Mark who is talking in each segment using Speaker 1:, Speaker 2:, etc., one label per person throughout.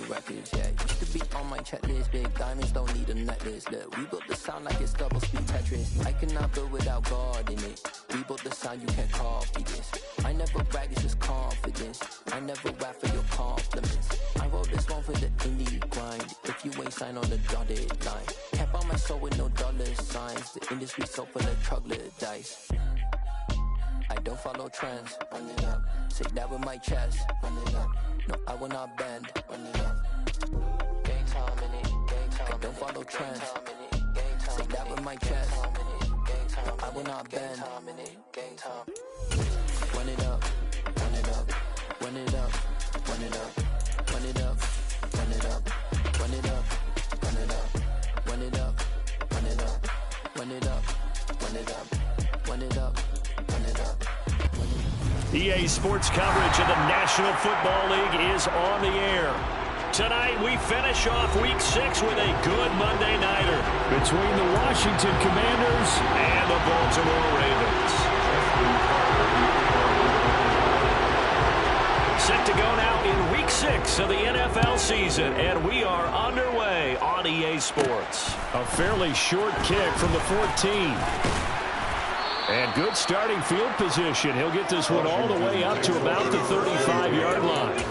Speaker 1: records, yeah. Used to be on my checklist, big diamonds don't need a necklace. Look, we built the sound like it's double speed Tetris. I cannot build without God in it. We built the sound, you can't copy this. I never brag, it's just confidence. I never rap for your compliments. I wrote this one for the indie grind. If you ain't signed on the dotted line, can't buy my soul with no dollar signs. The industry so full of troglodytes. I don't follow trends. Run it up. Say that with my chest. Run it up. No, I will not bend. Run it up. Gang time in it. Gang time. I don't follow trends. Say that with my chest. No, I will not bend. Gang time. Run it up. Run it up. Run it up. Run it up. Run it up. Run it up. Run it up. Run it up. Run it up. Run it up. Run it up. Run it up. Run it up.
Speaker 2: EA Sports coverage of the National Football League is on the air. Tonight we finish off Week 6 with a good Monday nighter between the Washington Commanders and the Baltimore Ravens. Set to go now in Week 6 of the NFL season, and we are underway on EA Sports. A fairly short kick from the 14. And good starting field position. He'll get this one all the way up to about the 35-yard line.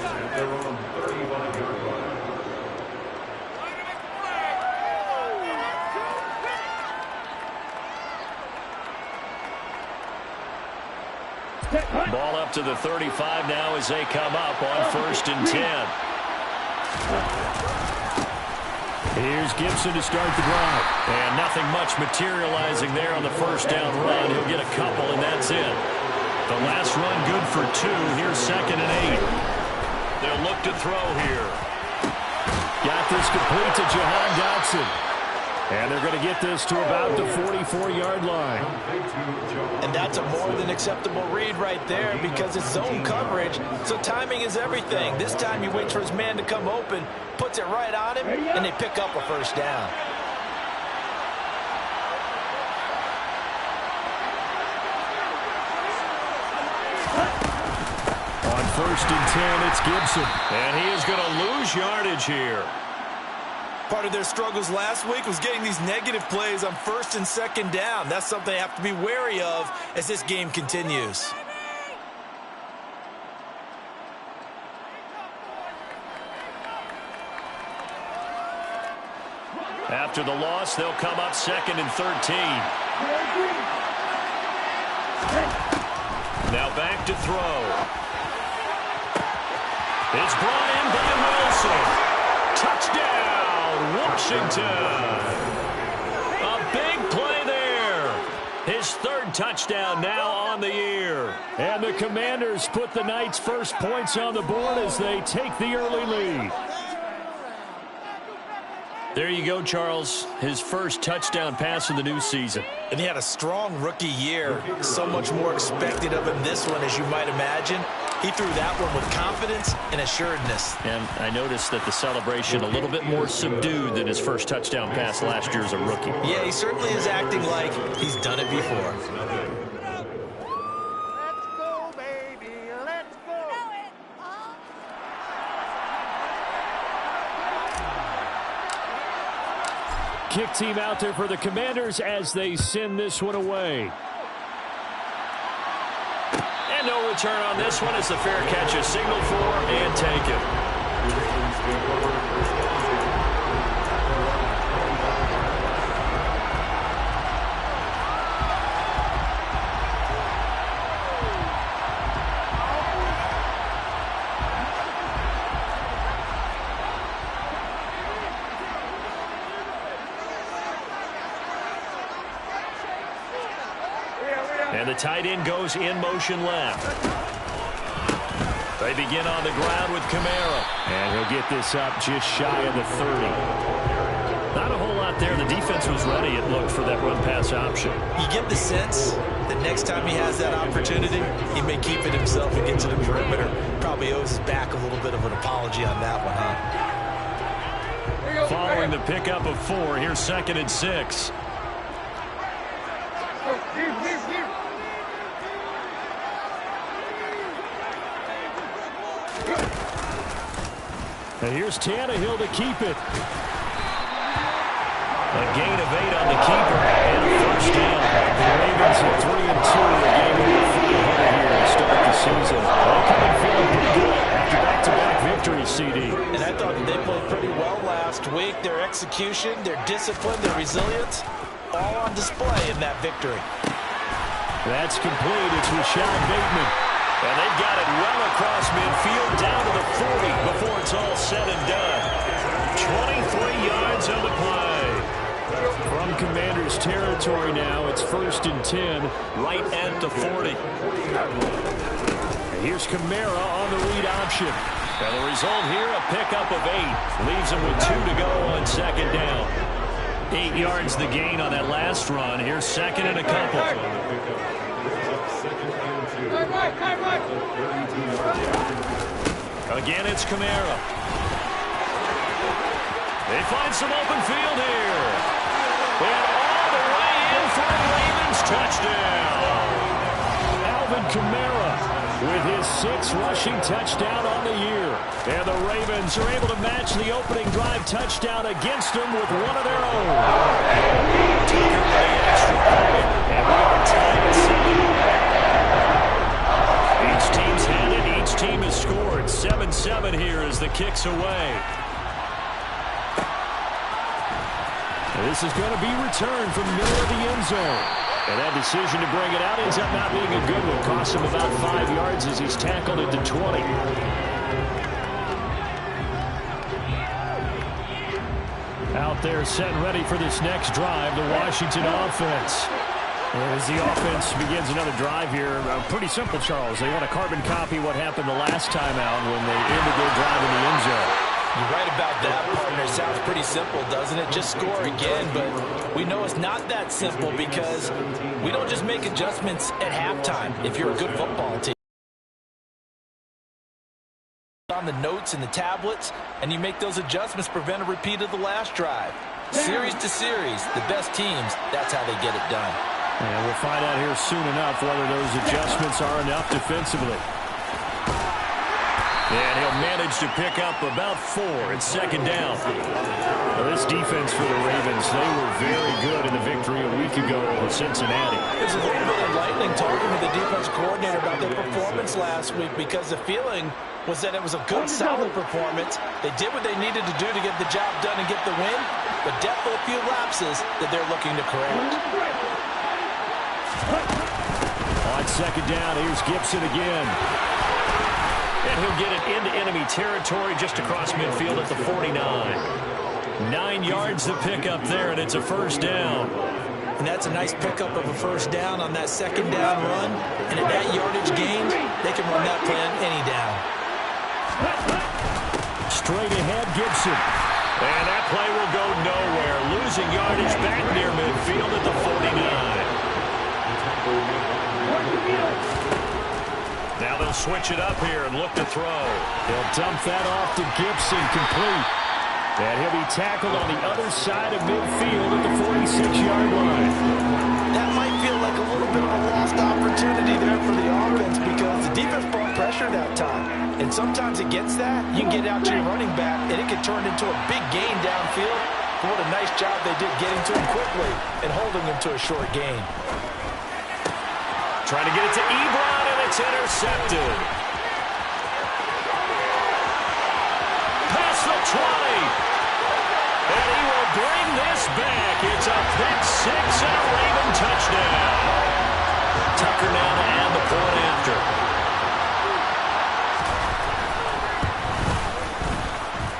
Speaker 2: Ball up to the 35 now as they come up on 1st and 10. Here's Gibson to start the drive. And nothing much materializing there on the first down run. He'll get a couple, and that's it. The last run good for 2. Here's 2nd and 8. They'll look to throw here. Got this complete to Jahan Dotson. And they're going to get this to about the 44-yard line.
Speaker 3: And that's a more than acceptable read right there because it's zone coverage, so timing is everything. This time he waits for his man to come open, puts it right on him, and they pick up a first down.
Speaker 2: On 1st and 10, it's Gibson. And he is going to lose yardage here.
Speaker 3: Part of their struggles last week was getting these negative plays on 1st and 2nd down. That's something they have to be wary of as this game continues.
Speaker 2: After the loss, they'll come up 2nd and 13. Now back to throw. It's brought in by Wilson. Touchdown, Washington. A big play there. His 3rd touchdown now on the year. And the Commanders put the Knights' first points on the board as they take the early lead. There you go, Charles. His first touchdown pass of the new season.
Speaker 3: And he had a strong rookie year. So much more expected of him this one, as you might imagine. He threw that one with confidence and assuredness.
Speaker 2: And I noticed that the celebration a little bit more subdued than his first touchdown pass last year as a rookie.
Speaker 3: Yeah, he certainly is acting like he's done it before.
Speaker 2: Kick team out there for the Commanders as they send this one away. And no return on this one as the fair catch is signaled for and taken. And the tight end goes in motion left. They begin on the ground with Kamara. And he'll get this up just shy of the 30. Not a whole lot there. The defense was ready, it looked, for that run-pass option.
Speaker 3: You get the sense that next time he has that opportunity, he may keep it himself and get to the perimeter. Probably owes his back a little bit of an apology on that one, huh?
Speaker 2: Following the pickup of 4, here's 2nd and 6. And here's Tannehill to keep it. A gain of 8 on the keeper and a first down. The Ravens are 3-2 in the game over 500 here to start the season. They're coming feeling pretty good after back-to-back victories, CD.
Speaker 3: And I thought that they played pretty well last week. Their execution, their discipline, their resilience, all on display in that victory.
Speaker 2: That's complete. It's Rashad Bateman. And they've got it well across midfield down to the 40 before it's all said and done. 23 yards on the play. From Commanders territory now, it's 1st and 10, right at the 40. And here's Kamara on the read option. And the result here, a pickup of 8. Leaves him with 2 to go on 2nd down. 8 yards the gain on that last run. Here's 2nd and a couple. Again, it's Kamara. They find some open field here. And all the way in for a Ravens touchdown. Alvin Kamara with his 6th rushing touchdown on the year. And the Ravens are able to match the opening drive touchdown against them with one of their own. Tucker with the extra point, and we are tied at 7. Each team's had it. Each team has scored. 7-7 here as the kick's away. This is going to be returned from the middle of the end zone. And that decision to bring it out ends up not being a good one. Costs him about 5 yards as he's tackled at the 20. Out there set and ready for this next drive, the Washington offense. As the offense begins another drive here, pretty simple, Charles. They want to carbon copy what happened the last time out when they ended their drive in the end zone.
Speaker 3: You're right about that, partner. Sounds pretty simple, doesn't it? Just score again, but we know it's not that simple because we don't just make adjustments at halftime if you're a good football team. On the notes and the tablets, and you make those adjustments, prevent a repeat of the last drive. Series to series, the best teams, that's how they get it done.
Speaker 2: And we'll find out here soon enough whether those adjustments are enough defensively. And he'll manage to pick up about 4 at 2nd down. Well, this defense for the Ravens, they were very good in the victory a week ago over Cincinnati.
Speaker 3: It was a little bit enlightening talking with the defense coordinator about their performance last week because the feeling was that it was a good, solid performance. They did what they needed to do to get the job done and get the win, but definitely a few lapses that they're looking to correct.
Speaker 2: On 2nd down, here's Gibson again. And he'll get it into enemy territory just across midfield at the 49. 9 yards to pick up there, and it's a 1st down.
Speaker 3: And that's a nice pickup of a 1st down on that 2nd down run. And at that yardage gain, they can run that play on any down. Straight ahead, Gibson.
Speaker 2: And that play will go nowhere. Losing yardage back near midfield at the 49. Now they'll switch it up here and look to throw. They'll dump that off to Gibson, complete. And he'll be tackled on the other side of midfield at the 46-yard line.
Speaker 3: That might feel like a little bit of a lost opportunity there for the offense because the defense brought pressure that time. And sometimes against that, you can get out to your running back, and it can turn into a big gain downfield. But what a nice job they did getting to him quickly and holding him to a short gain.
Speaker 2: Trying to get it to Ebron, and it's intercepted. Past the 20. And he will bring this back. It's a pick 6 and a Raven touchdown. Tucker now to add the point after.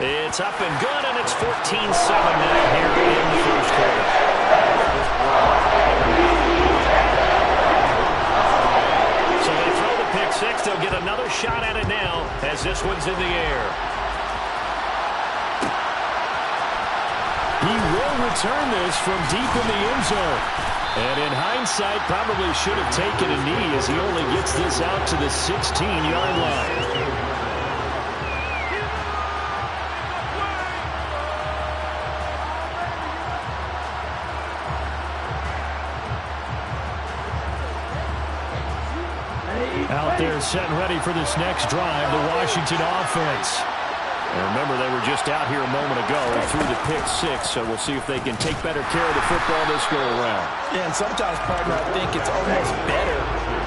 Speaker 2: It's up and good, and it's 14-7 now here in the first quarter. So they throw the pick 6. They'll get another shot at it now as this one's in the air. He will return this from deep in the end zone. And in hindsight, probably should have taken a knee as he only gets this out to the 16-yard line. Out there set and ready for this next drive, the Washington offense. And remember, they were just out here a moment ago and threw the pick six, so we'll see if they can take better care of the football this go-around.
Speaker 3: Yeah, and sometimes, partner, I think it's almost better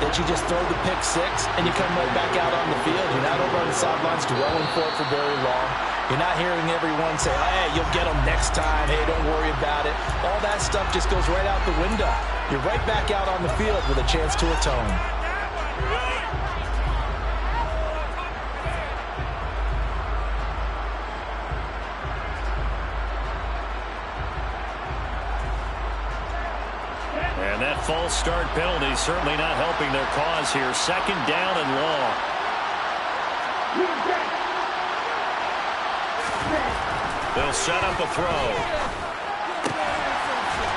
Speaker 3: that you just throw the pick six and you come right back out on the field. You're not over on the sidelines dwelling for it for very long. You're not hearing everyone say, hey, you'll get them next time. Hey, don't worry about it. All that stuff just goes right out the window. You're right back out on the field with a chance to atone.
Speaker 2: And that false start penalty certainly not helping their cause here. Second down and long. They'll set up a throw.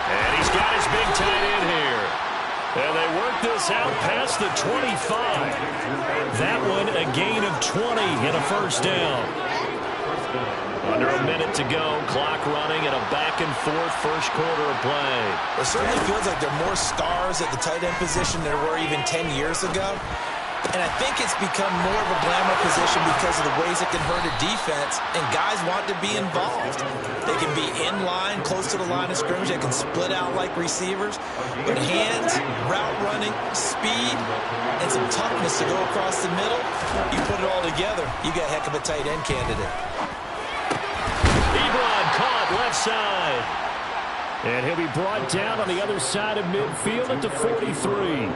Speaker 2: And he's got his big tight end here. And they work this out past the 25. That one a gain of 20 and a first down. Under a minute to go, clock running, and a back-and-forth first quarter of play.
Speaker 3: It certainly feels like there are more stars at the tight end position than there were even 10 years ago. And I think it's become more of a glamour position because of the ways it can hurt a defense, and guys want to be involved. They can be in line, close to the line of scrimmage. They can split out like receivers. But hands, route running, speed, and some toughness to go across the middle, you put it all together, you got a heck of a tight end candidate.
Speaker 2: Ebron caught left side. And he'll be brought down on the other side of midfield at the 43.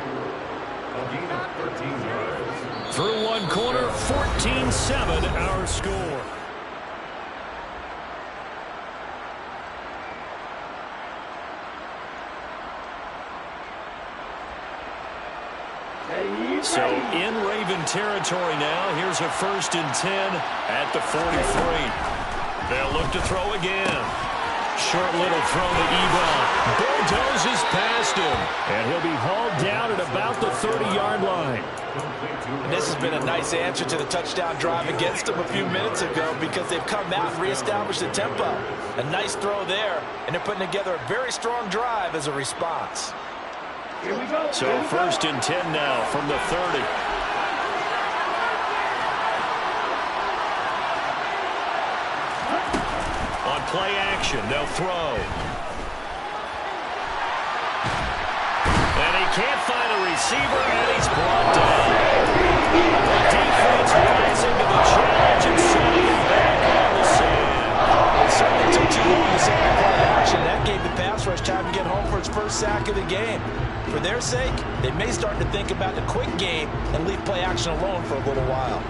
Speaker 2: Through one quarter, 14-7 our score. So in Raven territory now. Here's a 1st and 10 at the 43. They'll look to throw again. Short little throw to Ebron. Bulldozes past him. And he'll be hauled down at about the 30-yard line.
Speaker 3: And this has been a nice answer to the touchdown drive against them a few minutes ago because they've come out and reestablished the tempo. A nice throw there, and they're putting together a very strong drive as a response.
Speaker 2: So 1st and 10 now from the 30. On play action, they'll throw. And he can't find a receiver, and he's brought down. Defense rising to the challenge and setting him back on the sand.
Speaker 3: It certainly took too long to set the play action. That gave the pass rush time to get home for its first sack of the game. For their sake, they may start to think about the quick game and leave play action alone for a little while.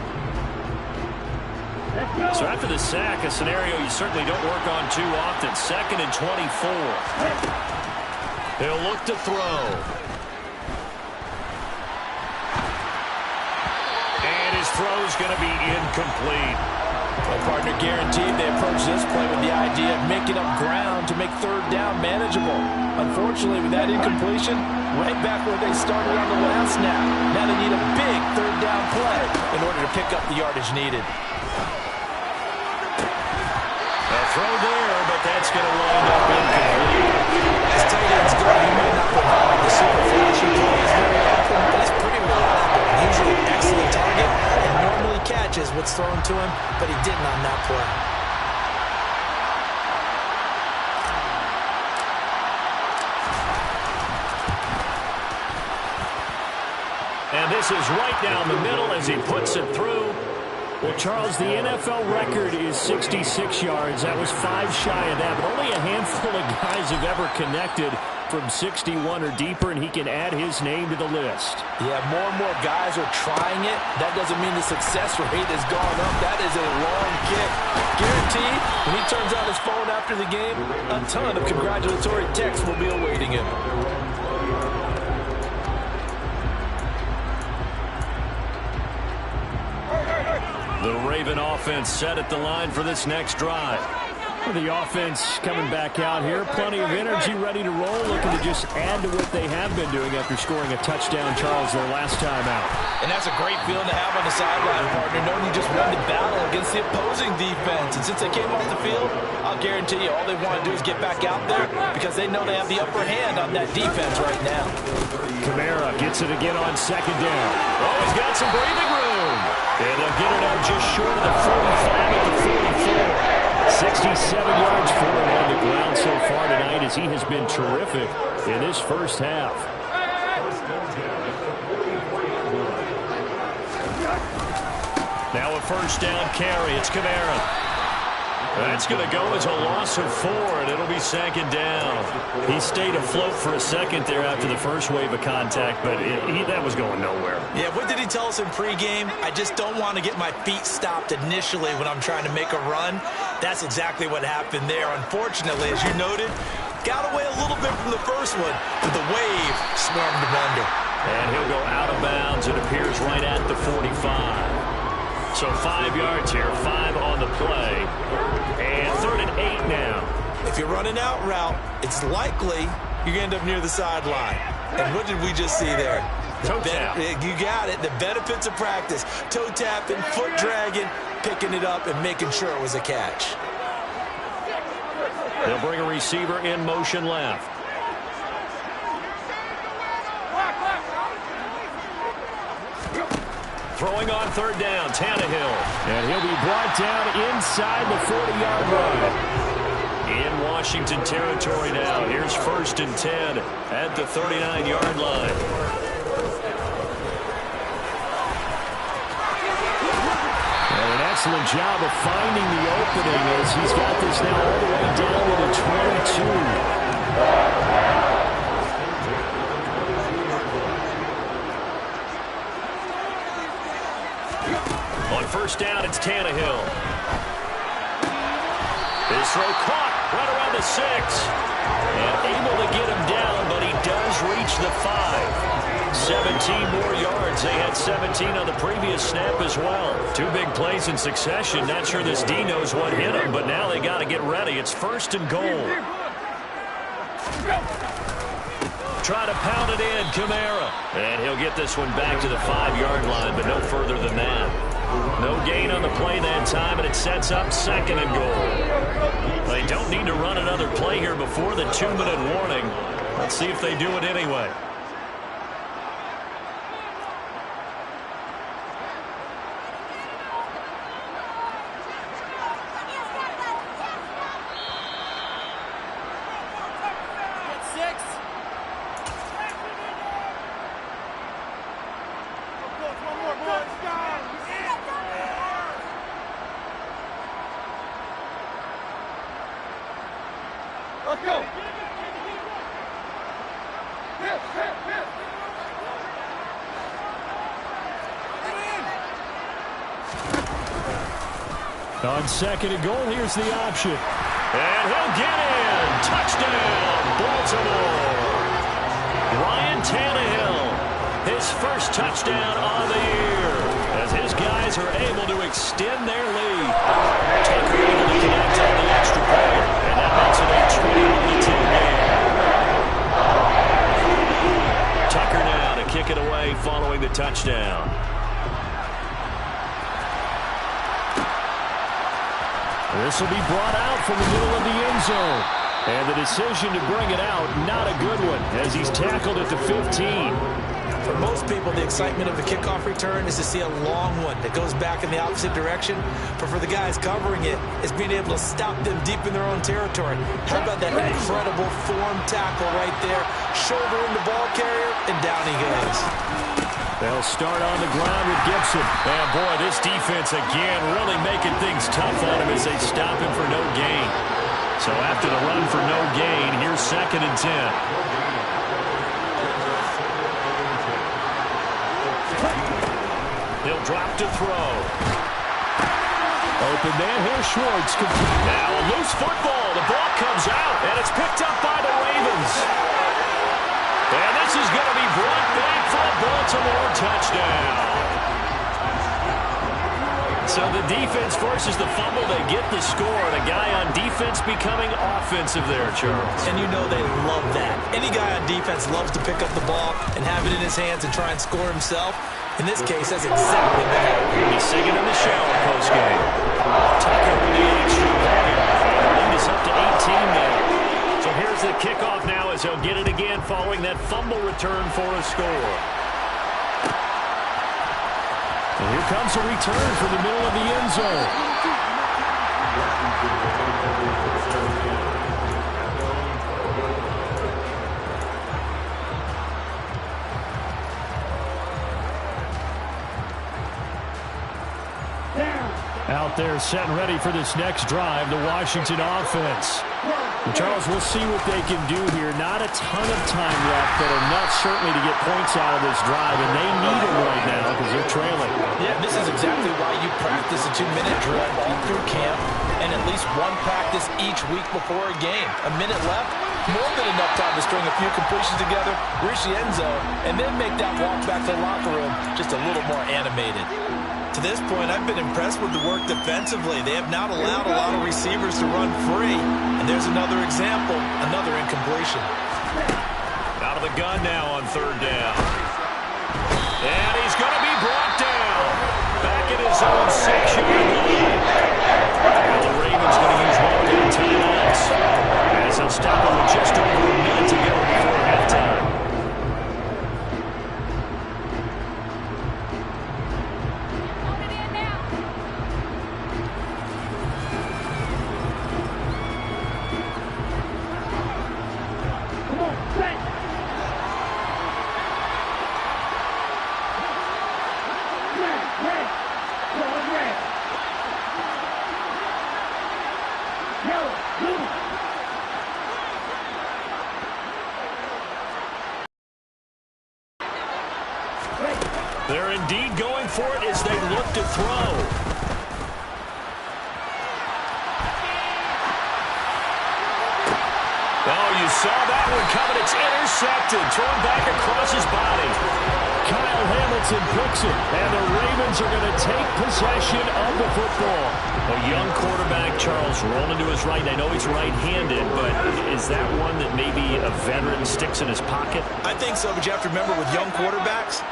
Speaker 2: So after the sack, a scenario you certainly don't work on too often. 2nd and 24. He'll look to throw. And his throw's going to be incomplete.
Speaker 3: Well, partner, guaranteed they approach this play with the idea of making up ground to make 3rd down manageable. Unfortunately, with that incompletion, right back where they started on the last snap. Now they need a big 3rd down play in order to pick up the yardage needed.
Speaker 2: A throw there, but that's going to wind up incomplete.
Speaker 3: As tight ends go, he might not provide the super flashy plays very often, but he's pretty reliable. Usually an excellent target and normally catches what's thrown to him, but he didn't on that play.
Speaker 2: And this is right down the middle as he puts it through. Well, Charles, the NFL record is 66 yards. That was 5 shy of that, but only a handful of guys have ever connected from 61 or deeper, and he can add his name to the list.
Speaker 3: Yeah, more and more guys are trying it. That doesn't mean the success rate has gone up. That is a long kick. Guaranteed, when he turns on his phone after the game, a ton of congratulatory texts will be awaiting him.
Speaker 2: The Raven offense set at the line for this next drive. The offense coming back out here. Plenty of energy, ready to roll, looking to just add to what they have been doing after scoring a touchdown, Charles, their last time out.
Speaker 3: And that's a great feeling to have on the sideline, partner, knowing you just won the battle against the opposing defense. And since they came off the field, I'll guarantee you all they want to do is get back out there because they know they have the upper hand on that defense right now.
Speaker 2: Kamara gets it again on 2nd down. Oh, he's got some breathing room. And they'll get it up just short of the 45 at the 44. 67 yards for him on the ground so far tonight as he has been terrific in this first half. Now a first down carry. It's Kamara. That's going to go as a loss of 4, and it'll be second down. He stayed afloat for a second there after the first wave of contact, but that was going nowhere.
Speaker 3: Yeah, what did he tell us in pregame? I just don't want to get my feet stopped initially when I'm trying to make a run. That's exactly what happened there. Unfortunately, as you noted, got away a little bit from the first one, but the wave swarmed him under.
Speaker 2: And he'll go out of bounds, it appears, right at the 45. So 5 yards here, 5 on the play. And 3rd and 8 now.
Speaker 3: If you're running out route, it's likely you're going to end up near the sideline. And what did we just see there?
Speaker 2: Toe tap.
Speaker 3: You got it. The benefits of practice. Toe tapping, foot dragging, picking it up, and making sure it was a catch.
Speaker 2: They'll bring a receiver in motion left. Throwing on 3rd down, Tannehill. And he'll be brought down inside the 40-yard line. In Washington territory now. Here's 1st and 10 at the 39-yard line. And an excellent job of finding the opening as he's got this now all the way down to the 22. On 1st down, it's Tannehill. His throw caught right around the 6. And able to get him down, but he does reach the 5. 17 more yards. They had 17 on the previous snap as well. 2 big plays in succession. Not sure this D knows what hit him, but now they got to get ready. It's 1st and goal. Try to pound it in, Kamara. And he'll get this one back to the 5-yard line, but no further than that. No gain on the play that time, and it sets up 2nd and goal. They don't need to run another play here before the 2-minute warning. Let's see if they do it anyway.
Speaker 4: Let's go.
Speaker 2: On 2nd and goal, here's the option. And he'll get in. Touchdown, Baltimore. Ryan Tannehill, his first touchdown of the year, as his guys are able to extend their lead. Tucker able to connect on the extra point, and that makes it a 20-10 game. Tucker now to kick it away following the touchdown. This will be brought out from the middle of the end zone. And the decision to bring it out, not a good one, as he's tackled at the 15.
Speaker 3: For most people, the excitement of the kickoff return is to see a long one that goes back in the opposite direction. But for the guys covering it, it's being able to stop them deep in their own territory. How about that incredible form tackle right there? Shoulder in the ball carrier, and down he goes.
Speaker 2: They'll start on the ground with Gibson. And boy, this defense again really making things tough on him as they stop him for no gain. So after the run for no gain, here's 2nd and 10. He'll drop to throw. Open there, here's Schwartz. Now a loose football. The ball comes out, and it's picked up by the Ravens. And this is going to be brought back for a Baltimore touchdown. So the defense forces the fumble. They get the score, and a guy on defense becoming offensive there, Charles.
Speaker 3: And you know they love that. Any guy on defense loves to pick up the ball and have it in his hands and try and score himself. In this case, that's exactly that.
Speaker 2: He's singing in the shower postgame. Tucker with the extra point. The lead is up to 18 now. So here's the kickoff now as they'll get it again following that fumble return for a score. Here comes a return from the middle of the end zone. Out there set and ready for this next drive, the Washington offense. And Charles, we'll see what they can do here. Not a ton of time left, but enough certainly to get points out of this drive, and they need it right now because they're trailing.
Speaker 3: Yeah, this is exactly why you practice a 2-minute drill all through camp and at least one practice each week before a game. A minute left, more than enough time to string a few completions together, reach the end zone, and then make that walk back to the locker room just a little more animated. To this point, I've been impressed with the work defensively. They have not allowed a lot of receivers to run free. And there's another example, another incompletion.
Speaker 2: Out of the gun now on third down. And he's going to be brought down. Back in his own 6-yard line. And the Ravens going to use one of their timeouts. As he'll stop him with just over a minute to go before halftime. They're indeed going for it as they look to throw. Oh, you saw that one coming. It's intercepted. Thrown back across his body. Kyle Hamilton picks it, and the Ravens are going to take possession of the football. A young quarterback, Charles, rolling to his right. I know he's right-handed, but is that one that maybe a veteran sticks in his pocket?
Speaker 3: I think so, but you have to remember with young quarterbacks,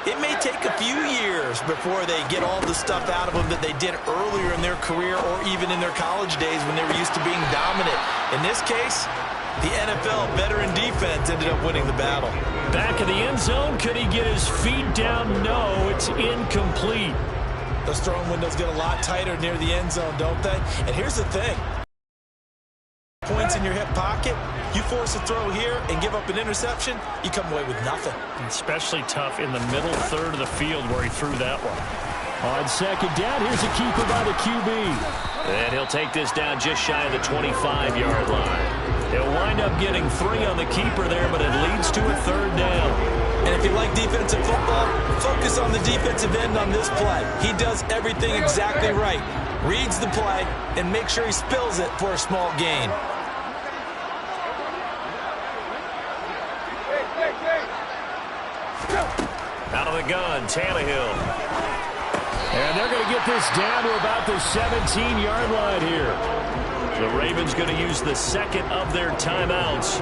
Speaker 3: it may take a few years before they get all the stuff out of them that they did earlier in their career or even in their college days when they were used to being dominant. In this case, the NFL veteran defense ended up winning the battle.
Speaker 2: Back in the end zone, could he get his feet down? No, it's incomplete.
Speaker 3: Those throwing windows get a lot tighter near the end zone, don't they? And here's the thing. Points in your hip pocket, you force a throw here and give up an interception, you come away with nothing.
Speaker 2: Especially tough in the middle third of the field where he threw that one. On second down, here's a keeper by the QB. And he'll take this down just shy of the 25-yard line. He'll wind up getting 3 on the keeper there, but it leads to a third down.
Speaker 3: And if you like defensive football, focus on the defensive end on this play. He does everything exactly right. Reads the play and make sure he spills it for a small gain.
Speaker 2: Out of the gun, Tannehill. And they're going to get this down to about the 17-yard line here. The Ravens going to use the second of their timeouts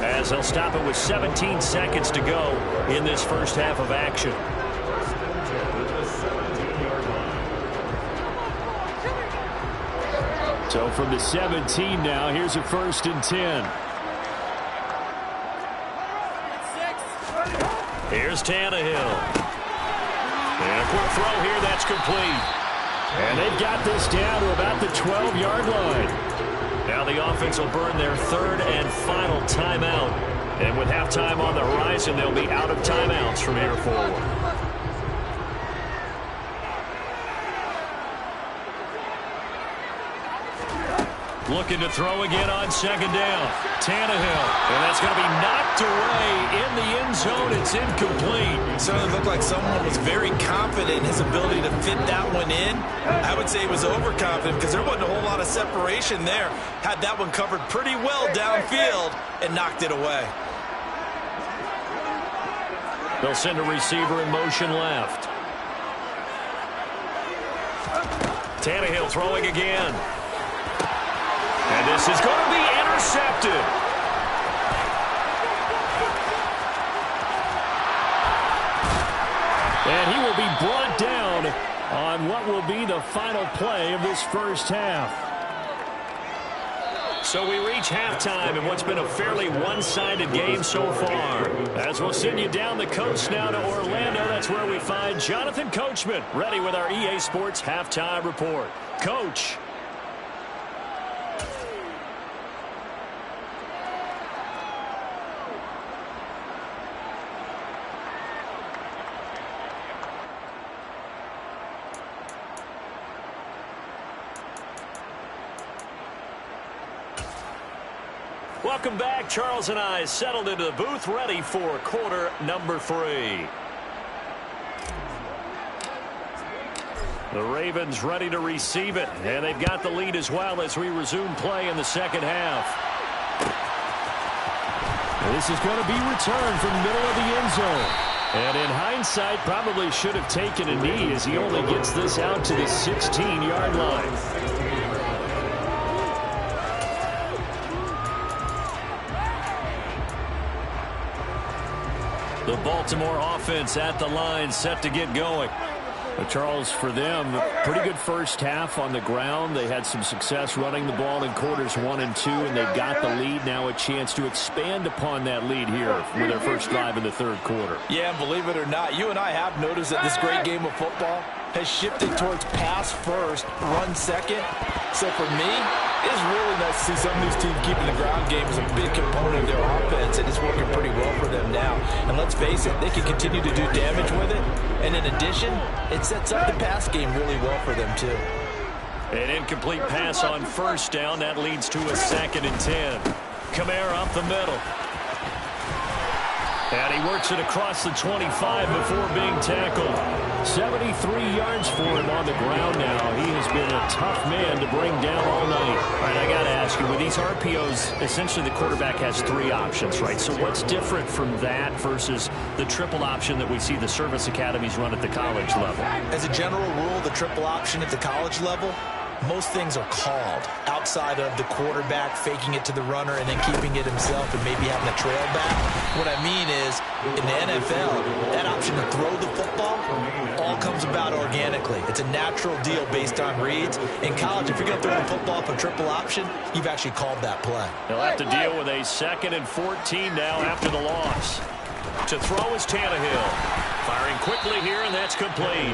Speaker 2: as they'll stop it with 17 seconds to go in this first half of action. So from the 17 now, here's a 1st and 10. Here's Tannehill. And a quick throw here, that's complete. And they've got this down to about the 12-yard line. Now the offense will burn their 3rd and final timeout. And with halftime on the horizon, they'll be out of timeouts from here forward. Looking to throw again on second down. Tannehill. And that's going to be knocked away in the end zone. It's incomplete.
Speaker 3: It certainly looked like someone was very confident in his ability to fit that one in. I would say he was overconfident because there wasn't a whole lot of separation there. Had that one covered pretty well downfield and knocked it away.
Speaker 2: They'll send a receiver in motion left. Tannehill throwing again. And this is going to be intercepted. And he will be brought down on what will be the final play of this first half. So we reach halftime in what's been a fairly one-sided game so far. As we'll send you down the coast now to Orlando, that's where we find Jonathan Coachman, ready with our EA Sports Halftime Report. Coach. Welcome back. Charles and I settled into the booth, ready for quarter number 3. The Ravens ready to receive it, and they've got the lead as well as we resume play in the second half. This is going to be returned from the middle of the end zone. And in hindsight, probably should have taken a knee as he only gets this out to the 16-yard line. The Baltimore offense at the line, set to get going. But Charles, for them, pretty good first half on the ground. They had some success running the ball in quarters 1 and 2, and they've got the lead. Now a chance to expand upon that lead here with their first drive in the third quarter.
Speaker 3: Yeah, and believe it or not, you and I have noticed that this great game of football has shifted towards pass first, run second. So for me, it's really nice to see some of these teams keeping the ground game as a big component of their offense, and it's working pretty well for them now. And let's face it, they can continue to do damage with it. And in addition, it sets up the pass game really well for them too.
Speaker 2: An incomplete pass on first down. That leads to a 2nd and 10. Kamara up the middle. And he works it across the 25 before being tackled. 73 yards for him on the ground now. He has been a tough man to bring down all night. All right, I got to ask you, with these RPOs, essentially the quarterback has 3 options, right? So what's different from that versus the triple option that we see the service academies run at the college level?
Speaker 3: As a general rule, the triple option at the college level, most things are called outside of the quarterback faking it to the runner and then keeping it himself and maybe having a trail back. What I mean is, in the NFL, that option to throw the football all comes about organically. It's a natural deal based on reads. In college, if you're going to throw the football up a triple option, you've actually called that play.
Speaker 2: They'll have to deal with a 2nd and 14 now after the loss. To throw is Tannehill. Firing quickly here, and that's complete.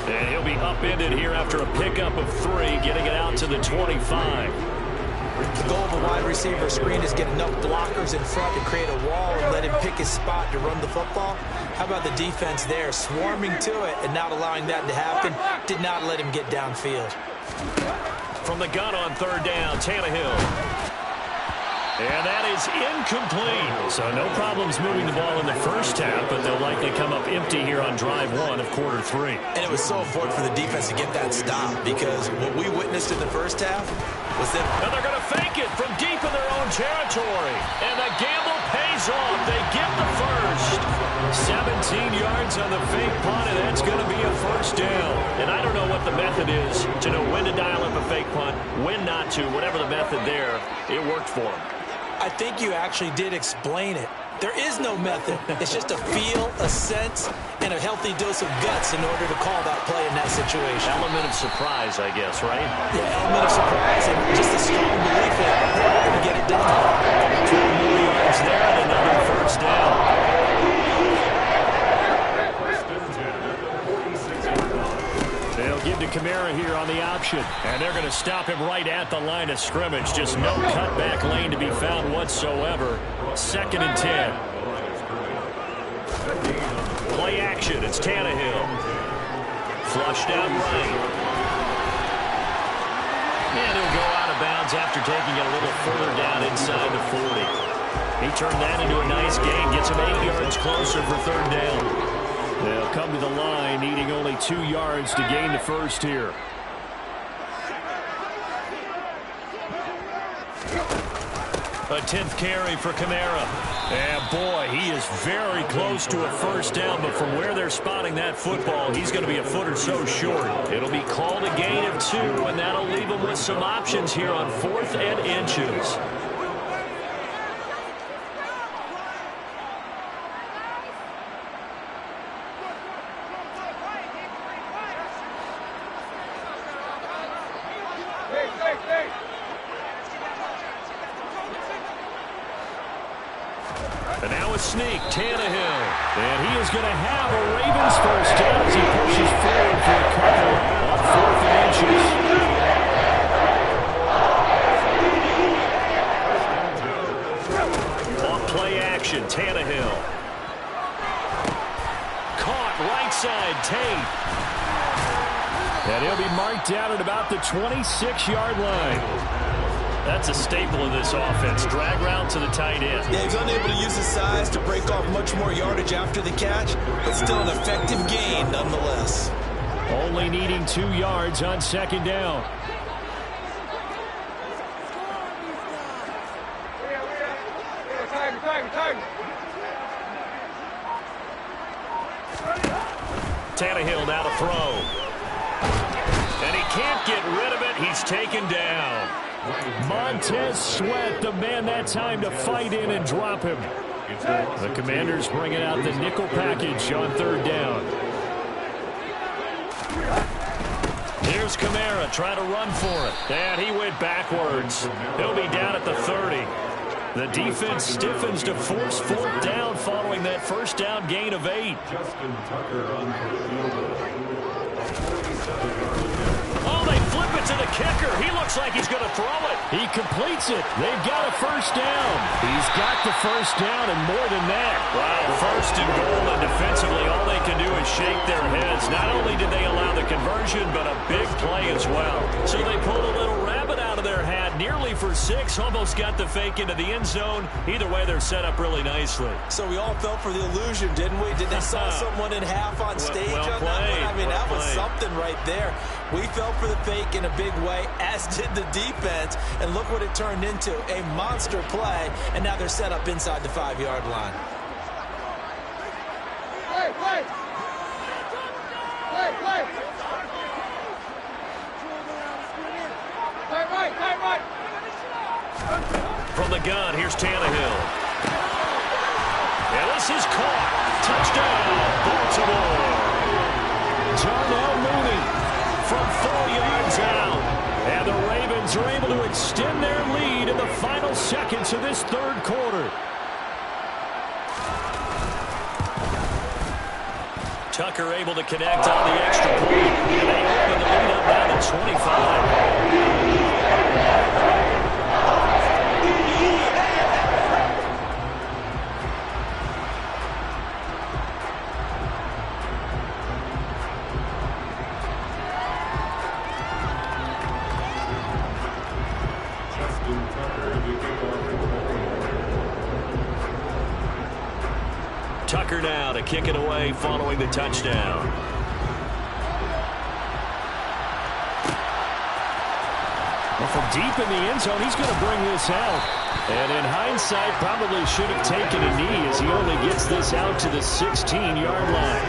Speaker 2: And he'll be upended here after a pickup of 3, getting it out to the 25.
Speaker 3: The goal of a wide receiver screen is get enough blockers in front to create a wall and let him pick his spot to run the football. How about the defense there, swarming to it and not allowing that to happen? Did not let him get downfield.
Speaker 2: From the gun on 3rd down, Tannehill. And that is incomplete. So no problems moving the ball in the first half, but they'll likely come up empty here on drive 1 of quarter 3.
Speaker 3: And it was so important for the defense to get that stop, because what we witnessed in the first half was that...
Speaker 2: And they're going to fake it from deep in their own territory. And the gamble pays off. They get the first. 17 yards on the fake punt, and that's going to be a first down. And I don't know what the method is to know when to dial up a fake punt, when not to. Whatever the method there, it worked for them.
Speaker 3: I think you actually did explain it. There is no method. It's just a feel, a sense, and a healthy dose of guts in order to call that play in that situation.
Speaker 2: Element of surprise, I guess, right?
Speaker 3: Yeah, element of surprise and just a strong belief in it. We're going to get it done.
Speaker 2: 2 more yards there and another first down. They'll give to Kamara here on the option. And they're going to stop him right at the line of scrimmage. Just no cutback lane to be found whatsoever. 2nd and 10. Play action. It's Tannehill. Flushed out right. And he'll go out of bounds after taking it a little further down inside the 40. He turned that into a nice gain. Gets him 8 yards closer for 3rd down. They'll come to the line, needing only 2 yards to gain the first here. A 10th carry for Kamara. And boy, he is very close to a first down, but from where they're spotting that football, he's going to be a foot or so short. It'll be called a gain of 2, and that'll leave him with some options here on 4th and inches. And now a sneak, Tannehill. And he is going to have a Ravens first down as he pushes forward for a couple on 4th and inches. On play action, Tannehill. Caught right side, Tate. And he'll be marked down at about the 26-yard line. That's a staple of this offense. Drag route to the tight end.
Speaker 3: Yeah, he's unable to use his size to break off much more yardage after the catch, but still an effective gain nonetheless.
Speaker 2: Only needing 2 yards on 2nd down. Tannehill now to throw. And he can't get rid of it. He's taken down. Montez Sweat, the man that time to fight in and drop him. The Commanders bringing out the nickel package on 3rd down. Here's Kamara trying to run for it. And he went backwards. He'll be down at the 30. The defense stiffens to force 4th down following that first down gain of 8. Oh, they flip it to the kicker. He looks like he's going to throw it. He completes it. They've got a first down. He's got the first down and more than that. Wow, 1st and goal, and defensively all they can do is shake their heads. Not only did they allow the conversion, but a big play as well. So they pulled a little rabbit out of their hat, nearly for 6, almost got the fake into the end zone. Either way, they're set up really nicely.
Speaker 3: So we all fell for the illusion, didn't we? Did they saw someone in half on stage on that one? I mean, that was something right there. We fell for the fake in a big way, as did the defense, and look what it turned into, a monster play, and now they're set up inside the 5-yard line.
Speaker 2: From the gun, here's Tannehill. And this is caught. Touchdown, Baltimore. Darnell Mooney from 4 yards out. And the Ravens are able to extend their lead in the final seconds of this 3rd quarter. Tucker able to connect on the extra point. And they open the lead up now to 25. Tucker now to kick it away following the touchdown. Well, from deep in the end zone, he's going to bring this out. And in hindsight, probably should have taken a knee as he only gets this out to the 16-yard line.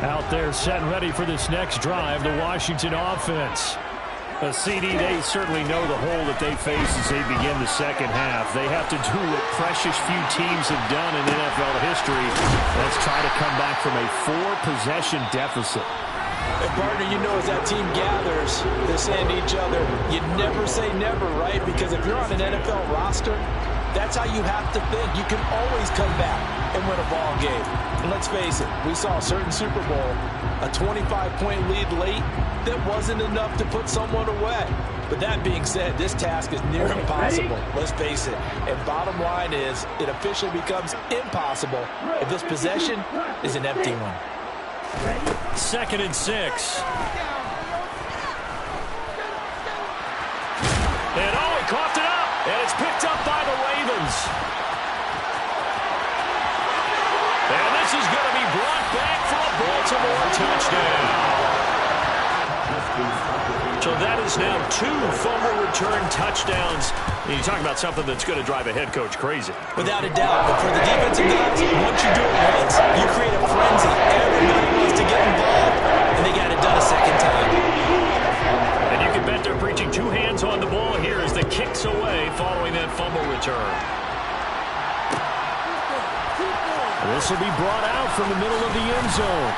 Speaker 2: Out there set and ready for this next drive, the Washington offense. A CD, they certainly know the hole that they face as they begin the second half. They have to do what precious few teams have done in NFL history. Let's try to come back from a 4-possession deficit.
Speaker 3: And partner, you know, as that team gathers, they're saying to each other, you never say never, right? Because if you're on an NFL roster, that's how you have to think. You can always come back and win a ball game. And let's face it, we saw a certain Super Bowl, a 25-point lead late, that wasn't enough to put someone away. But that being said, this task is near impossible. Let's face it. And bottom line is, it officially becomes impossible if this possession is an empty one.
Speaker 2: 2nd and 6. And he coughed it up. And it's picked up by the Ravens. And this is going to be brought back for a Baltimore touchdown. So that is now 2 fumble return touchdowns. You talk about something that's going to drive a head coach crazy.
Speaker 3: Without a doubt. But for the defensive guys, once you do it once, you create a frenzy. Everybody wants to get involved, and they got it done a second time.
Speaker 2: And you can bet they're preaching 2 hands on the ball here as the kicks away following that fumble return. This will be brought out from the middle of the end zone.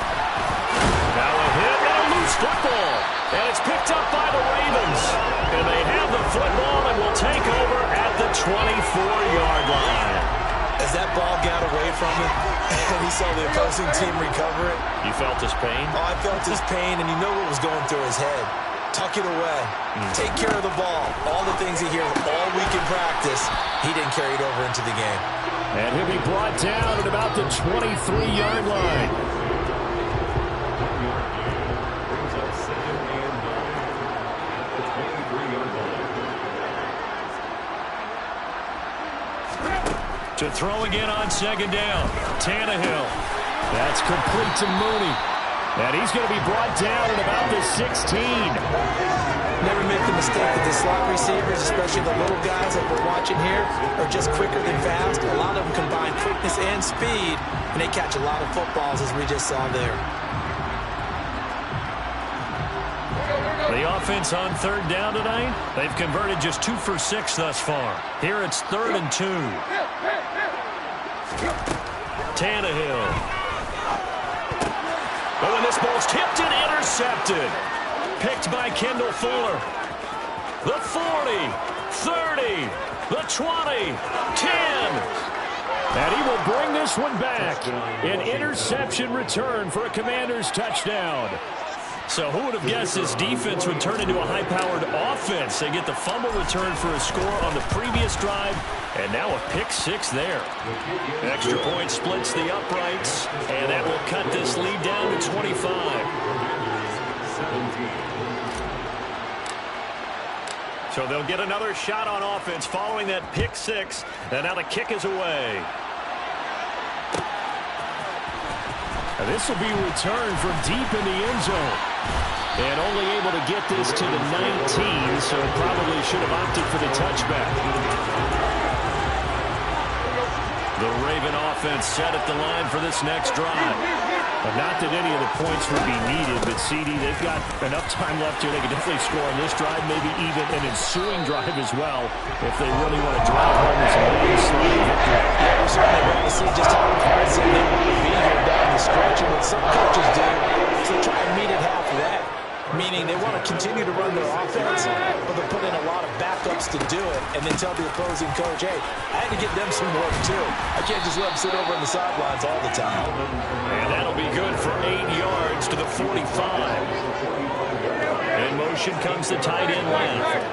Speaker 2: Now a hit and a loose football. And it's picked up by the Ravens. And they have the football and will take over 24-yard line.
Speaker 3: As that ball got away from him, and he saw the opposing team recover it.
Speaker 2: You felt his pain?
Speaker 3: Oh, I felt his pain, and you know what was going through his head. Tuck it away. Take care of the ball. All the things he hears all week in practice, he didn't carry it over into the game.
Speaker 2: And he'll be brought down at about the 23-yard line. To throw again on second down. Tannehill. That's complete to Mooney. And he's going to be brought down at about the 16.
Speaker 3: Never make the mistake that the slot receivers, especially the little guys that we're watching here, are just quicker than fast. A lot of them combine quickness and speed, and they catch a lot of footballs, as we just saw there.
Speaker 2: The offense on third down tonight, they've converted just 2 for 6 thus far. Here it's 3rd and 2. Tannehill. Oh, and this ball's tipped and intercepted. Picked by Kendall Fuller. The 40, 30, the 20, 10. And he will bring this one back. An interception return for a Commanders touchdown. So who would have guessed this defense would turn into a high-powered offense? They get the fumble return for a score on the previous drive, and now a pick 6 there. Extra point splits the uprights, and that will cut this lead down to 25. So they'll get another shot on offense following that pick 6, and now the kick is away. This will be returned from deep in the end zone. And only able to get this to the 19, so probably should have opted for the touchback. The Raven offense set at the line for this next drive. Not that any of the points would be needed, but CD, they've got enough time left here. They can definitely score on this drive, maybe even an ensuing drive as well, if they really want to drive home this landslide victory.
Speaker 3: Yeah, we certainly want to see just how aggressive they want to be here down the stretch. And what some coaches do is they try and meet it halfway, meaning they want to continue to run their offense, but they'll put in a lot of backups to do it, and then tell the opposing coach, hey, I had to get them some work too. I can't just let them sit over on the sidelines all the time.
Speaker 2: And that'll be good for 8 yards to the 45. In motion comes the tight end left.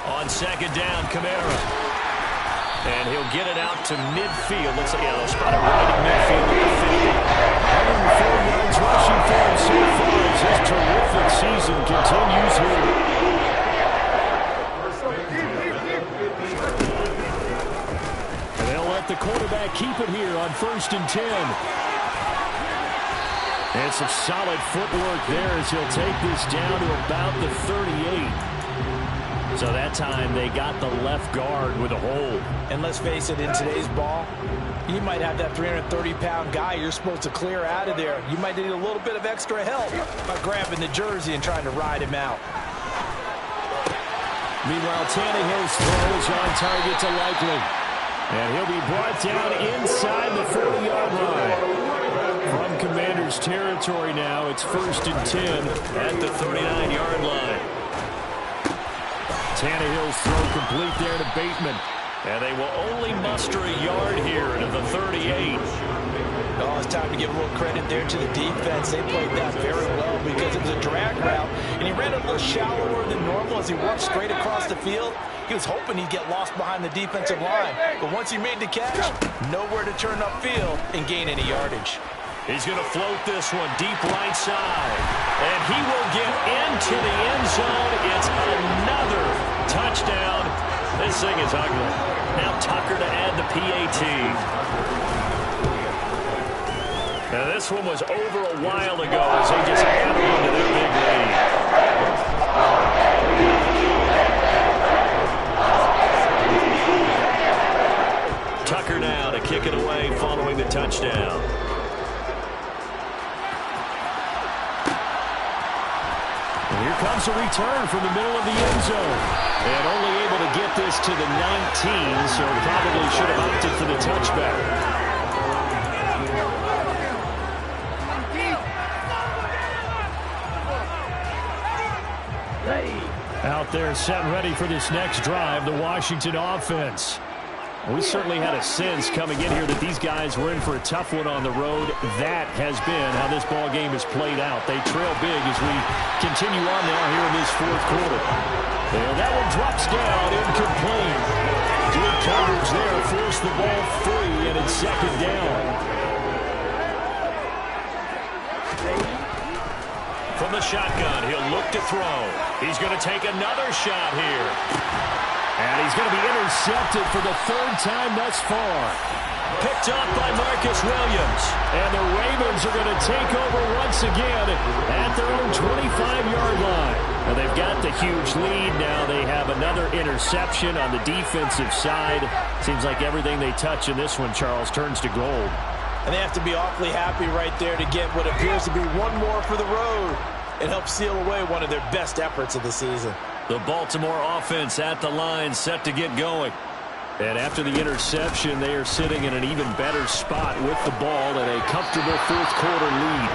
Speaker 2: On second down, Kamara. And he'll get it out to midfield. Looks like they'll spot it right in midfield at the 50. 104 yards rushing for him so far as his terrific season continues here. And they'll let the quarterback keep it here on 1st and 10. And some solid footwork there as he'll take this down to about the 38. So that time they got the left guard with a hold.
Speaker 3: And let's face it, in today's ball, you might have that 330-pound guy you're supposed to clear out of there. You might need a little bit of extra help by grabbing the jersey and trying to ride him out.
Speaker 2: Meanwhile, Tannehill's throw is on target to Likely. And he'll be brought down inside the 40-yard line. From Commanders territory now, it's 1st and 10 at the 39-yard line. Tannehill's throw complete there to Bateman. And they will only muster a yard here to the 38.
Speaker 3: Oh, it's time to give a little credit there to the defense. They played that very well because it was a drag route, and he ran a little shallower than normal as he walked straight across the field. He was hoping he'd get lost behind the defensive line, but once he made the catch, nowhere to turn upfield and gain any yardage.
Speaker 2: He's going to float this one deep right side, and he will get into the end zone. It's another touchdown. This thing is ugly. Now Tucker to add the PAT. Now this one was over a while ago as they just added on to their big lead. Tucker now to kick it away following the touchdown. And here comes a return from the middle of the end zone. And only able to get this to the 19, so probably should have opted for the touchback. Out there set ready for this next drive, the Washington offense. We certainly had a sense coming in here that these guys were in for a tough one on the road. That has been how this ball game has played out. They trail big as we continue on now here in this fourth quarter. And that one drops down, incomplete. Good coverage there, forced the ball free, and it's second down. From the shotgun, he'll look to throw. He's going to take another shot here. And he's going to be intercepted for the third time thus far. Picked up by Marcus Williams. And the Ravens are going to take over once again at their own 25-yard line. Now they've got the huge lead. Now they have another interception on the defensive side. Seems like everything they touch in this one, Charles, turns to gold.
Speaker 3: And they have to be awfully happy right there to get what appears to be one more for the road. It helps seal away one of their best efforts of the season.
Speaker 2: The Baltimore offense at the line, set to get going. And after the interception, they are sitting in an even better spot with the ball and a comfortable fourth-quarter lead.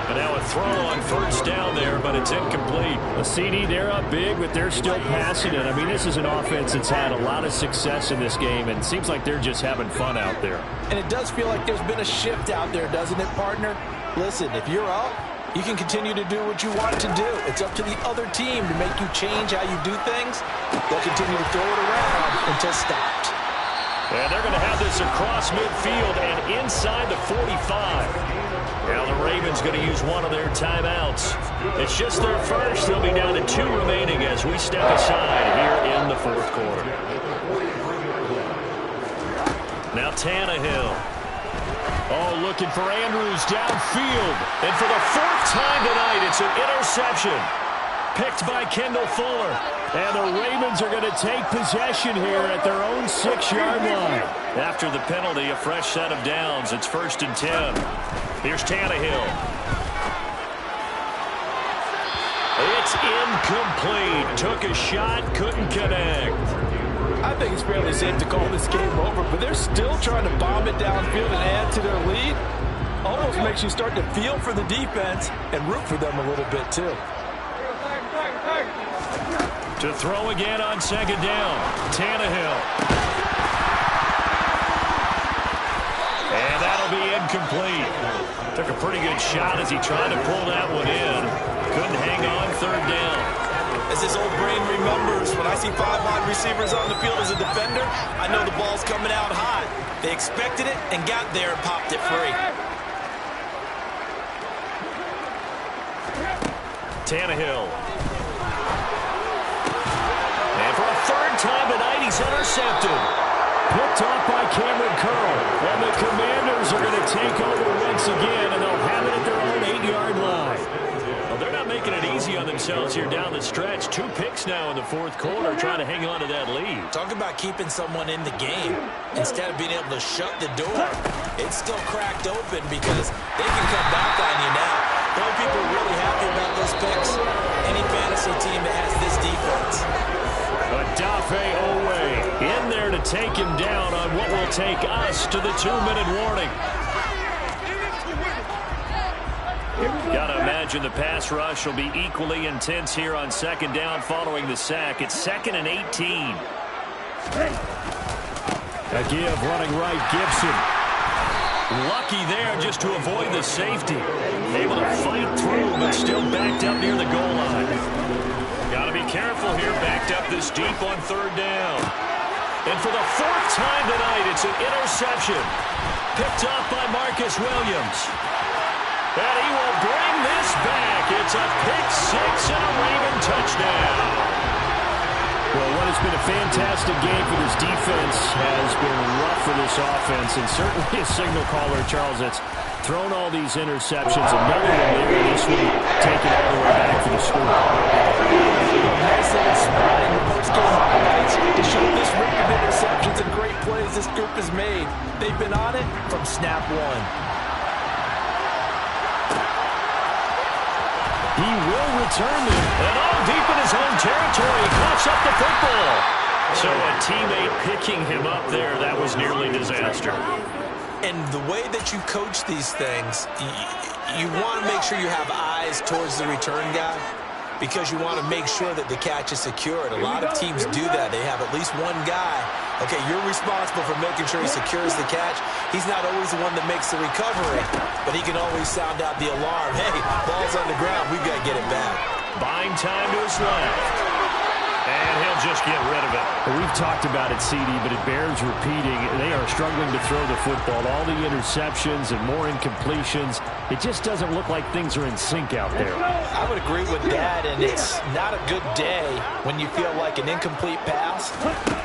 Speaker 2: And now a throw on first down there, but it's incomplete. A CD, they're up big, but they're still passing it. I mean, this is an offense that's had a lot of success in this game, and it seems like they're just having fun out there.
Speaker 3: And it does feel like there's been a shift out there, doesn't it, partner? Listen, if you're up, you can continue to do what you want to do. It's up to the other team to make you change how you do things. They'll continue to throw it around until stopped.
Speaker 2: And they're going to have this across midfield and inside the 45. Now the Ravens going to use one of their timeouts. It's just their first. They'll be down to 2 remaining as we step aside here in the fourth quarter. Now Tannehill. Oh, looking for Andrews downfield. And for the 4th time tonight, it's an interception. Picked by Kendall Fuller. And the Ravens are going to take possession here at their own 6-yard line. After the penalty, a fresh set of downs. It's 1st and 10. Here's Tannehill. It's incomplete. Took a shot, couldn't connect.
Speaker 3: I think it's fairly safe to call this game over, but they're still trying to bomb it downfield and add to their lead. Almost makes you start to feel for the defense and root for them a little bit, too.
Speaker 2: To throw again on second down, Tannehill. And that'll be incomplete. Took a pretty good shot as he tried to pull that one in. Couldn't hang on, 3rd down.
Speaker 3: As this old brain remembers, when I see 5 wide receivers on the field as a defender, I know the ball's coming out high. They expected it and got there and popped it free.
Speaker 2: Tannehill. And for a 3rd time tonight, he's intercepted. Picked off by Cameron Curl. And the Commanders are going to take over once again, and they'll have it at their own 8-yard line. Well, they're not making it easy on themselves here down the stretch. 2 picks now in the 4th quarter, trying to hang on to that lead.
Speaker 3: Talk about keeping someone in the game. Instead of being able to shut the door, it's still cracked open because they can come back on you now. The only people really happy about those picks, any fantasy team that has this defense.
Speaker 2: Odafe Oweh in there to take him down on what will take us to the 2-minute warning. Got to imagine the pass rush will be equally intense here on second down following the sack. It's 2nd and 18. A give running right, Gibson. Lucky there just to avoid the safety. Able to fight through, but still backed up near the goal line. Got to be careful here, backed up this deep on 3rd down. And for the 4th time tonight, it's an interception. Picked up by Marcus Williams. And he will bring this back. It's a pick 6 and a Raven touchdown. Well, what has been a fantastic game for this defense has been rough for this offense, and certainly a signal caller, Charles, that's thrown all these interceptions. Another one there, this one taken all the way back for the score.
Speaker 3: Nice little spot in the post-game highlights to show this rate of interceptions and great plays this group has made. They've been on it from snap 1.
Speaker 2: He will return them, and all deep in his own territory, he coughs up the football. So a teammate picking him up there, that was nearly disaster.
Speaker 3: And the way that you coach these things, you want to make sure you have eyes towards the return guy. because you want to make sure that the catch is secured. A lot of teams do that. They have at least one guy. Okay, you're responsible for making sure he secures the catch. He's not always the one that makes the recovery, but he can always sound out the alarm. Hey, ball's on the ground. We've got to get it back.
Speaker 2: Buying time to his left. And he'll just get rid of it.
Speaker 4: Well, we've talked about it, CD, but it bears repeating. They are struggling to throw the football. All the interceptions and more incompletions. It just doesn't look like things are in sync out there.
Speaker 3: I would agree with that, and it's not a good day when you feel like an incomplete pass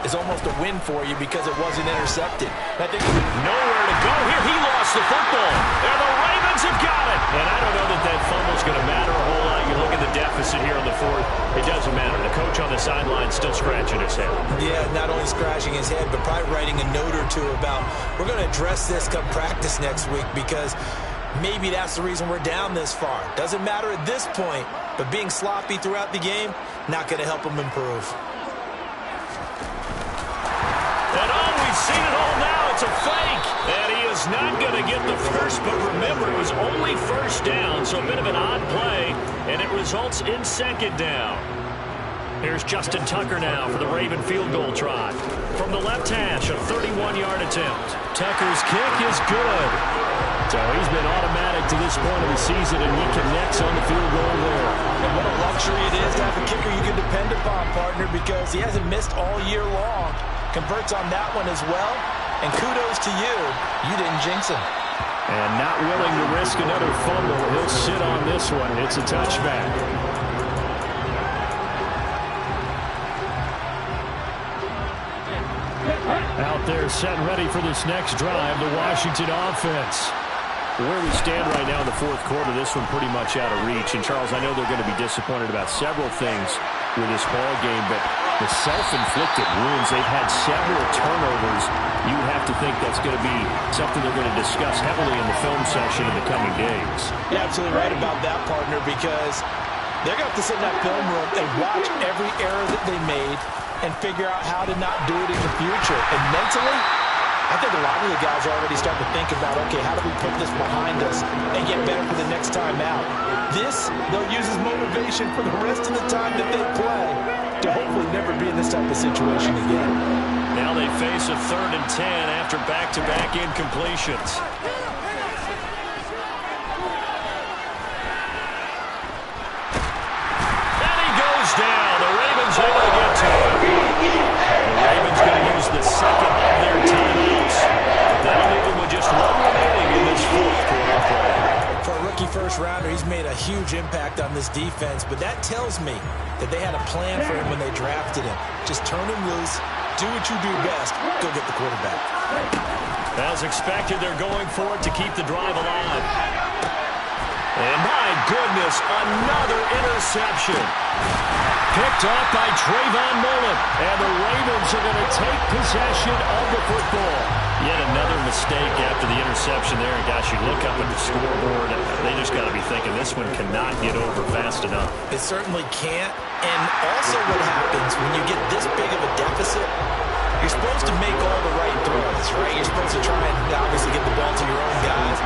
Speaker 3: is almost a win for you because it wasn't intercepted. I think
Speaker 2: nowhere to go here. He lost the football, and the Ravens have got it. And I don't know that that fumble's going to matter a whole lot. You look at the deficit here on the fourth. It doesn't matter. The coach on the sideline still scratching his head.
Speaker 3: Yeah, not only scratching his head, but probably writing a note or two about we're going to address this come practice next week because maybe that's the reason we're down this far. Doesn't matter at this point, but being sloppy throughout the game, not going to help him improve.
Speaker 2: And oh, we've seen it all now. It's a fake. And he is not going to get the first, but remember, it was only first down, so a bit of an odd play, and it results in second down. Here's Justin Tucker now for the Raven field goal try. From the left hash, a 31-yard attempt. Tucker's kick is good. So he's been automatic to this point of the season, and he connects on the field goal there.
Speaker 3: And what a luxury it is to have a kicker you can depend upon, partner, because he hasn't missed all year long. Converts on that one as well. And kudos to you. You didn't jinx him.
Speaker 4: And not willing to risk another fumble. He'll sit on this one. It's a touchback. Out there set and ready for this next drive, the Washington offense. Where we stand right now in the fourth quarter, this one pretty much out of reach. And, Charles, I know they're going to be disappointed about several things with this ball game, but the self-inflicted wounds, they've had several turnovers. You have to think that's going to be something they're going to discuss heavily in the film session in the coming days.
Speaker 3: You're absolutely right about that, partner, because they're going to have to sit in that film room and watch every error that they made and figure out how to not do it in the future. And mentally, I think a lot of the guys are already starting to think about, okay, how do we put this behind us and get better for the next time out? This, they'll use as motivation for the rest of the time that they play to hopefully never be in this type of situation again.
Speaker 2: Now they face a 3rd and 10 after back-to-back incompletions. And he goes down. The Ravens able to get to him. The Ravens going to use the second of their timeouts. That'll leave them with just one remaining in this fourth quarter play.
Speaker 3: For a rookie first-rounder, he's made a huge impact on this defense, but that tells me that they had a plan for him when they drafted him. Just turn him loose, do what you do best, go get the quarterback.
Speaker 2: As expected, they're going for it to keep the drive alive. And my goodness, another interception. Picked off by Trayvon Mullen. And the Ravens are going to take possession of the football. Yet another mistake after the interception there. And gosh, you look up at the scoreboard, they just got to be thinking this one cannot get over fast enough.
Speaker 3: It certainly can't. And also what happens when you get this big of a deficit, you're supposed to make all the right throws, right? You're supposed to try and obviously get the ball to your own guys.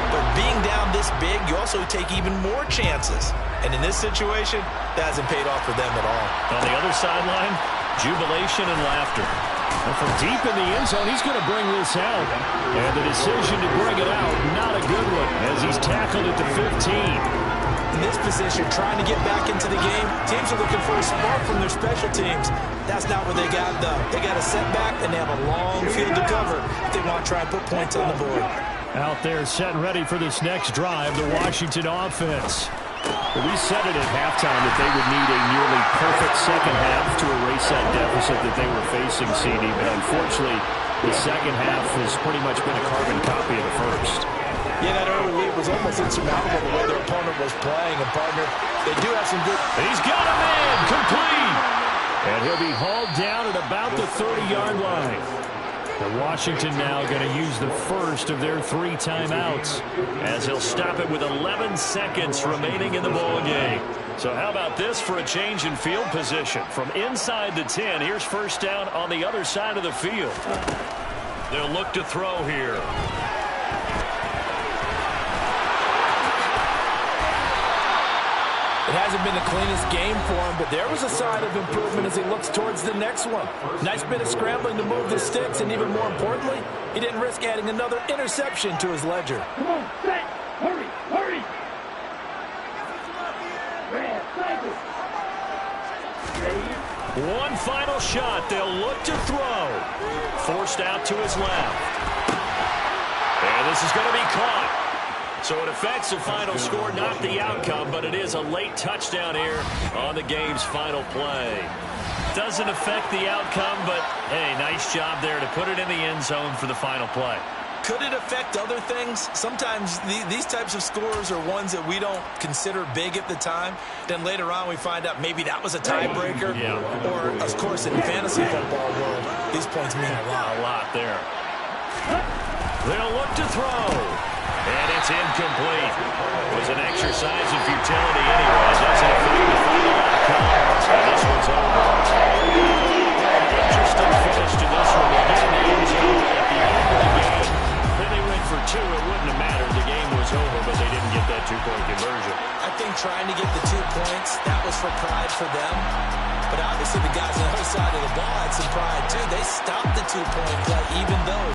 Speaker 3: But being down this big, you also take even more chances. And in this situation, that hasn't paid off for them at all.
Speaker 2: On the other sideline, jubilation and laughter.
Speaker 4: And from deep in the end zone, he's going to bring this out. And the decision to bring it out, not a good one, as he's tackled at the 15.
Speaker 3: In this position, trying to get back into the game, teams are looking for a spark from their special teams. That's not what they got, though. They got a setback, and they have a long field to cover if they want to try and put points on the board.
Speaker 4: Out there set and ready for this next drive, the Washington offense. Well, we said it at halftime that they would need a nearly perfect second half to erase that deficit that they were facing, CD. But unfortunately, the second half has pretty much been a carbon copy of the first.
Speaker 3: Yeah, that early lead was almost insurmountable the way their opponent was playing. And, partner, they do have some good...
Speaker 2: He's got a man, complete!
Speaker 4: And he'll be hauled down at about the 30-yard line. The Washington now going to use the first of their 3 timeouts, as he'll stop it with 11 seconds remaining in the ball game. So how about this for a change in field position? From inside the 10, here's first down on the other side of the field. They'll look to throw here.
Speaker 3: It hasn't been the cleanest game for him, but there was a sign of improvement as he looks towards the next one. Nice bit of scrambling to move the sticks, and even more importantly, he didn't risk adding another interception to his ledger.
Speaker 5: Come on, set, hurry, hurry.
Speaker 2: One final shot. They'll look to throw. Forced out to his left. And this is going to be caught. So it affects the final score, not the outcome, but it is a late touchdown here on the game's final play. Doesn't affect the outcome, but, hey, nice job there to put it in the end zone for the final play.
Speaker 3: Could it affect other things? Sometimes these types of scores are ones that we don't consider big at the time. Then later on we find out maybe that was a tiebreaker.
Speaker 2: Yeah.
Speaker 3: Or, of course, in fantasy football world, these points mean a lot.
Speaker 2: A lot there. They'll look to throw. And it's incomplete. It was an exercise in futility anyway. It doesn't affect the final outcome. And this one's over. Interesting finish to this one. They get in the end zone at the end of the game. Then they went for two. It wouldn't have mattered. The game was over, but they didn't get that two-point conversion.
Speaker 3: I think trying to get the 2 points, that was for pride for them. But obviously the guys on the other side of the ball had some pride too. They stopped the 2-point play even though